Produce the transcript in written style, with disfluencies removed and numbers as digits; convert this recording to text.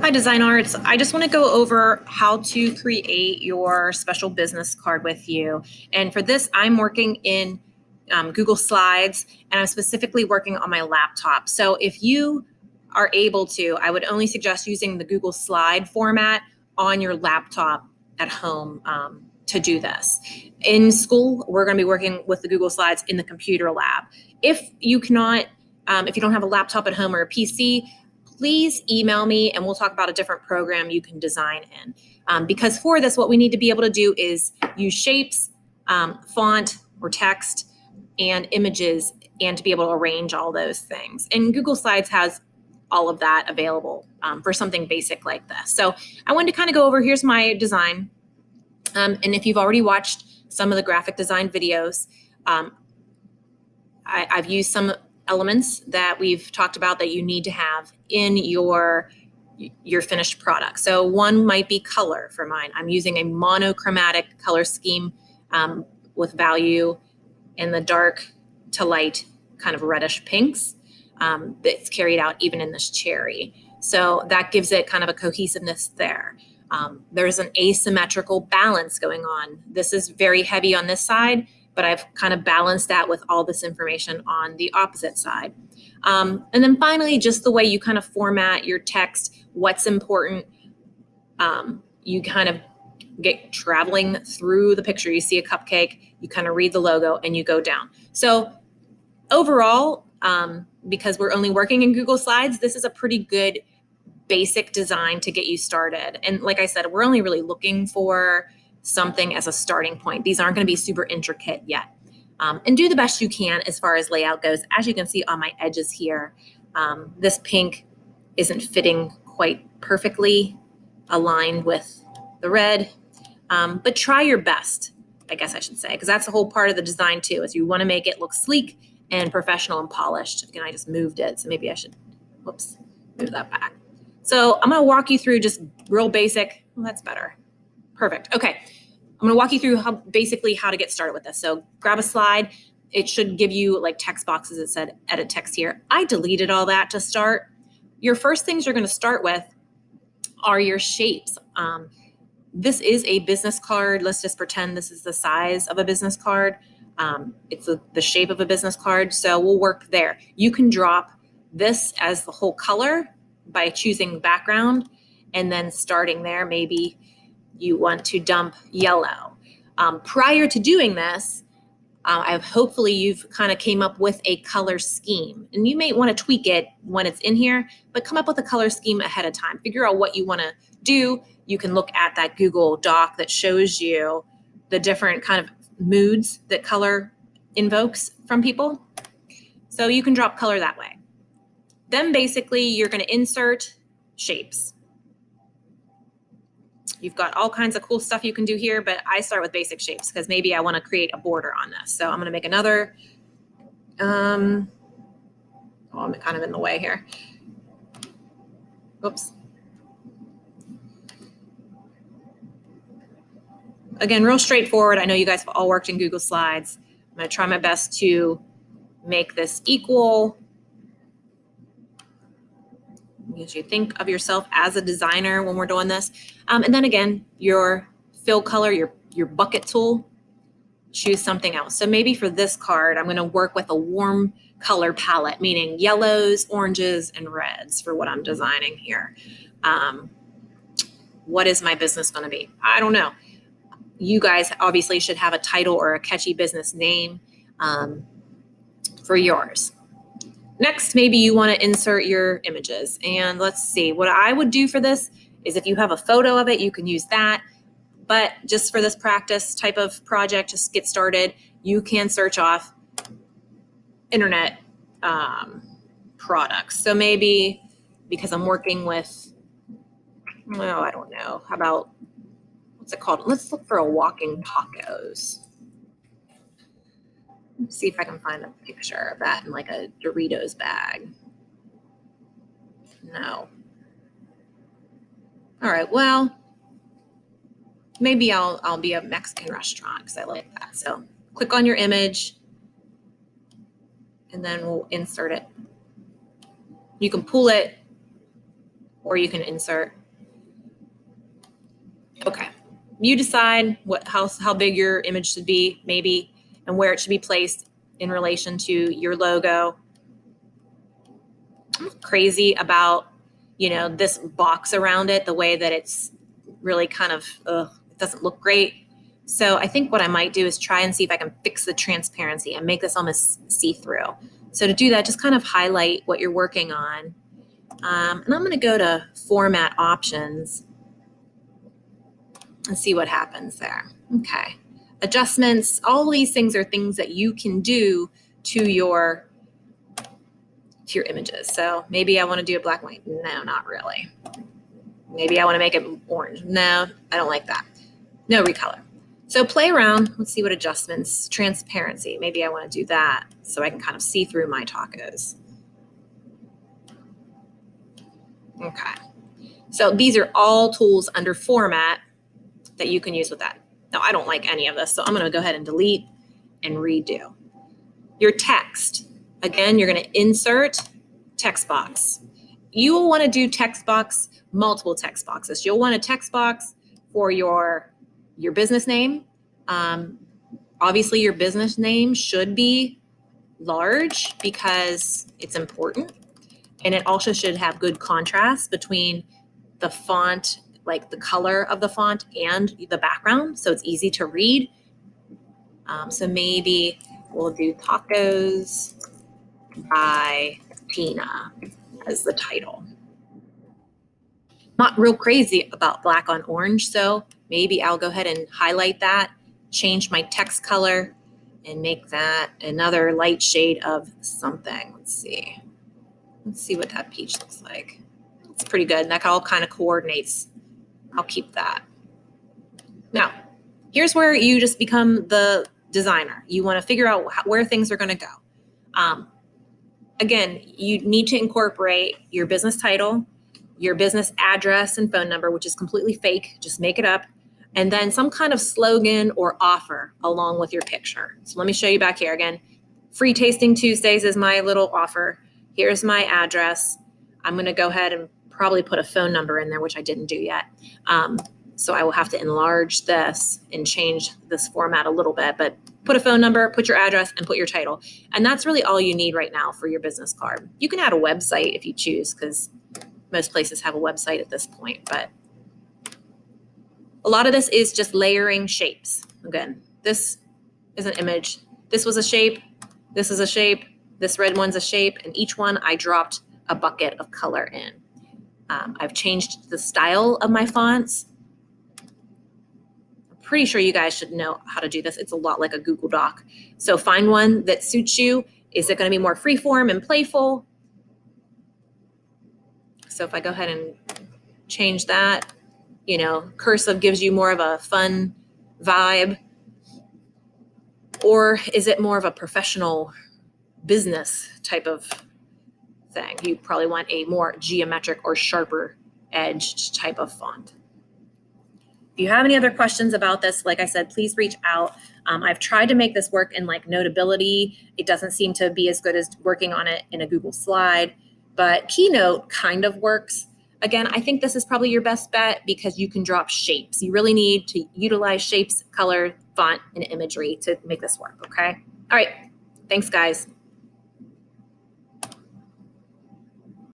Hi, Design Arts. I just want to go over how to create your special business card with you. And for this, I'm working in Google Slides, and I'm specifically working on my laptop. So if you are able to, I would only suggest using the Google Slide format on your laptop at home to do this. In school, we're going to be working with the Google Slides in the computer lab. If you cannot, if you don't have a laptop at home or a PC, please email me and we'll talk about a different program you can design in. Because for this, what we need to be able to do is use shapes, font or text, and images, and to be able to arrange all those things. And Google Slides has all of that available for something basic like this. So I wanted to kind of go over, here's my design. And if you've already watched some of the graphic design videos, I've used some elements that we've talked about that you need to have in your finished product. So one might be color for mine. I'm using a monochromatic color scheme with value in the dark to light kind of reddish pinks that's carried out even in this cherry. So that gives it kind of a cohesiveness there. There's an asymmetrical balance going on. This is very heavy on this side, but I've kind of balanced that with all this information on the opposite side. And then finally, just the way you kind of format your text, what's important. You kind of get traveling through the picture. You see a cupcake, you kind of read the logo and you go down. So overall, because we're only working in Google Slides, this is a pretty good basic design to get you started. And like I said, we're only really looking for something as a starting point. These aren't going to be super intricate yet. And do the best you can as far as layout goes. As you can see on my edges here, this pink isn't fitting quite perfectly aligned with the red, but try your best, I guess I should say, because that's the whole part of the design too, is you want to make it look sleek and professional and polished. Again, I just moved it, so maybe I should, whoops, move that back. So I'm going to walk you through just real basic. Well, that's better. Perfect. Okay. I'm going to walk you through basically how to get started with this. So grab a slide. It should give you like text boxes that said edit text here. I deleted all that to start. Your first things you're going to start with are your shapes. This is a business card. Let's just pretend this is the size of a business card. It's the shape of a business card. So we'll work there. You can drop this as the whole color by choosing background and then starting there. Maybe you want to dump yellow. Prior to doing this, hopefully you've kind of came up with a color scheme, and you may want to tweak it when it's in here, but come up with a color scheme ahead of time. Figure out what you want to do. You can look at that Google Doc that shows you the different kind of moods that color invokes from people. So you can drop color that way. Then basically you're going to insert shapes. You've got all kinds of cool stuff you can do here, but I start with basic shapes because maybe I want to create a border on this. So I'm going to make another, I'm kind of in the way here. Oops. Again, real straightforward. I know you guys have all worked in Google Slides. I'm going to try my best to make this equal. You should think of yourself as a designer when we're doing this. And then again, your fill color, your bucket tool, choose something else. So maybe for this card, I'm going to work with a warm color palette, meaning yellows, oranges, and reds for what I'm designing here. What is my business going to be? I don't know. You guys obviously should have a title or a catchy business name for yours. Next, maybe you want to insert your images. And let's see, what I would do for this is if you have a photo of it, you can use that. But just for this practice type of project, just get started, you can search off internet products. So maybe because I'm working with, well, I don't know, how about, what's it called? Let's look for a walking tacos. Let's see if I can find a picture of that in like a Doritos bag. No. All right, well, maybe I'll be a Mexican restaurant because I like that. So click on your image and then we'll insert it. You can pull it or you can insert. Okay, you decide how big your image should be, maybe, and where it should be placed in relation to your logo. I'm crazy about, this box around it, the way that it's really kind of, it doesn't look great. So I think what I might do is try and see if I can fix the transparency and make this almost see-through. So to do that, just kind of highlight what you're working on. And I'm going to go to Format Options and see what happens there. Okay. Adjustments, all these things are things that you can do to your images. So maybe I want to do a black and white. No, not really. Maybe I want to make it orange. No, I don't like that. No, recolor. So play around. Let's see what adjustments. Transparency. Maybe I want to do that so I can kind of see through my tacos. Okay. So these are all tools under Format that you can use with that. Now, I don't like any of this, so I'm going to go ahead and delete and redo. Your text. Again, you're going to insert text box. You will want to do text box, multiple text boxes. You'll want a text box for your business name. Obviously, your business name should be large because it's important. And it also should have good contrast between the font, like the color of the font, and the background, so it's easy to read. So maybe we'll do Tacos by Tina as the title. Not real crazy about black on orange, so maybe I'll go ahead and highlight that, change my text color, and make that another light shade of something. Let's see what that peach looks like. It's pretty good. That all kind of coordinates. I'll keep that. Now, here's where you just become the designer. You want to figure out where things are going to go. Again, you need to incorporate your business title, your business address and phone number, which is completely fake. Just make it up. And then some kind of slogan or offer along with your picture. So let me show you back here again. Free Tasting Tuesdays is my little offer. Here's my address. I'm going to go ahead and probably put a phone number in there, which I didn't do yet. So I will have to enlarge this and change this format a little bit, but put a phone number, put your address, and put your title. And that's really all you need right now for your business card. You can add a website if you choose, because most places have a website at this point, but a lot of this is just layering shapes. Again, this is an image. This was a shape. This is a shape. This red one's a shape. And each one I dropped a bucket of color in. I've changed the style of my fonts. I'm pretty sure you guys should know how to do this. It's a lot like a Google Doc. So find one that suits you. Is it going to be more freeform and playful? So if I go ahead and change that, cursive gives you more of a fun vibe. Or is it more of a professional business type of thing? You probably want a more geometric or sharper edged type of font. If you have any other questions about this, like I said, please reach out. I've tried to make this work in like Notability. It doesn't seem to be as good as working on it in a Google slide, but Keynote kind of works. Again, I think this is probably your best bet because you can drop shapes. You really need to utilize shapes, color, font, and imagery to make this work, okay? All right, thanks guys.